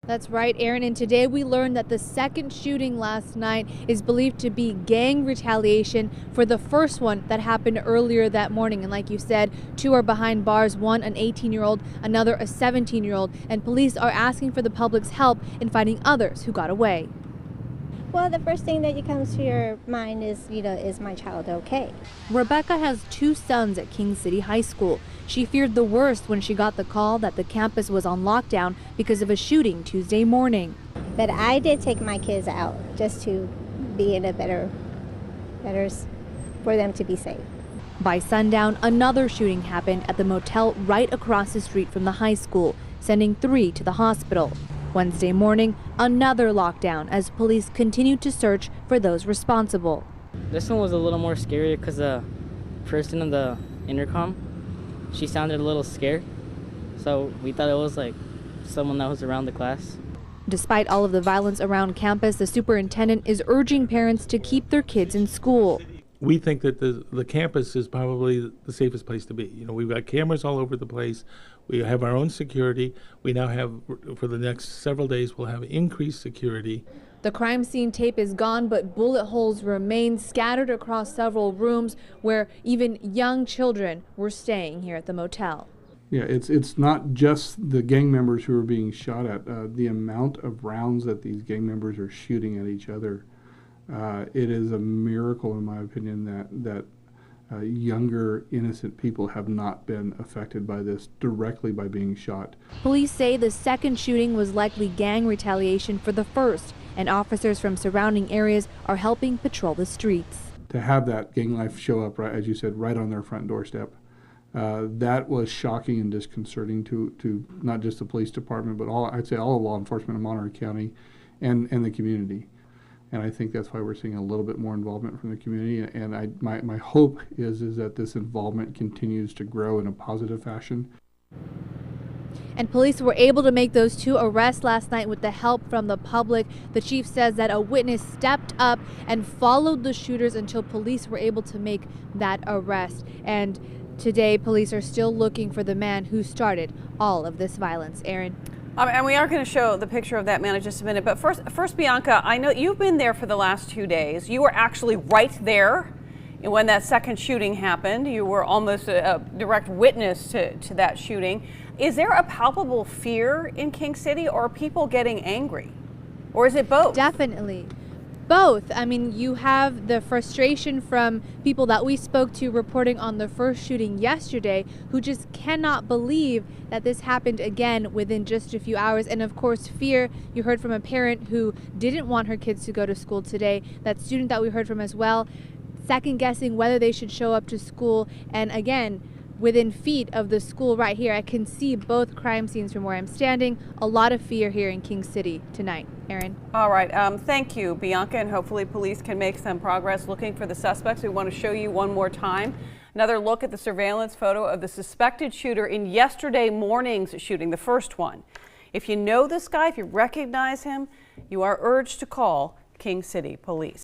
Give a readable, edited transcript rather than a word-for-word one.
That's right, Aaron. And today we learned that the second shooting last night is believed to be gang retaliation for the first one that happened earlier that morning. And like you said, two are behind bars, one an 18-year-old, another a 17-year-old. And police are asking for the public's help in finding others who got away. Well, the first thing that comes to your mind is, is my child okay? Rebecca has two sons at King City High School. She feared the worst when she got the call that the campus was on lockdown because of a shooting Tuesday morning. But I did take my kids out just to be in a better for them to be safe. By sundown, another shooting happened at the motel right across the street from the high school, sending 3 to the hospital. Wednesday morning, another lockdown as police continued to search for those responsible. This one was a little more scary because the person in the intercom, she sounded a little scared. So we thought it was like someone that was around the class. Despite all of the violence around campus, the superintendent is urging parents to keep their kids in school. We think that the campus is probably the safest place to be. We've got cameras all over the place. We have our own security. We now have, for the next several days, we'll have increased security. The crime scene tape is gone, but bullet holes remain scattered across several rooms where even young children were staying here at the motel. Yeah, it's not just the gang members who are being shot at. The amount of rounds that these gang members are shooting at each other. It is a miracle, in my opinion, that younger, innocent people have not been affected by this directly by being shot. Police say the second shooting was likely gang retaliation for the first, and officers from surrounding areas are helping patrol the streets. To have that gang life show up, right, as you said, right on their front doorstep, that was shocking and disconcerting to not just the police department, but I'd say all of law enforcement in Monterey County and the community. And I think that's why we're seeing a little bit more involvement from the community. And my hope is that this involvement continues to grow in a positive fashion. And police were able to make those 2 arrests last night with the help from the public. The chief says that a witness stepped up and followed the shooters until police were able to make that arrest. And today, police are still looking for the man who started all of this violence. Aaron. And we are going to show the picture of that man in just a minute. But first, Bianca, I know you've been there for the last 2 days. You were actually right there when that second shooting happened. You were almost a direct witness to that shooting. Is there a palpable fear in King City, or are people getting angry? Or is it both? Definitely. Both. I mean, you have the frustration from people that we spoke to reporting on the first shooting yesterday who just cannot believe that this happened again within just a few hours. And of course, fear. You heard from a parent who didn't want her kids to go to school today. That student that we heard from as well, second guessing whether they should show up to school. And again, within feet of the school right here, I can see both crime scenes from where I'm standing. A lot of fear here in King City tonight. Aaron. All right. Thank you, Bianca, and hopefully police can make some progress looking for the suspects. We want to show you one more time another look at the surveillance photo of the suspected shooter in yesterday morning's shooting, the first one. If you know this guy, if you recognize him, you are urged to call King City Police.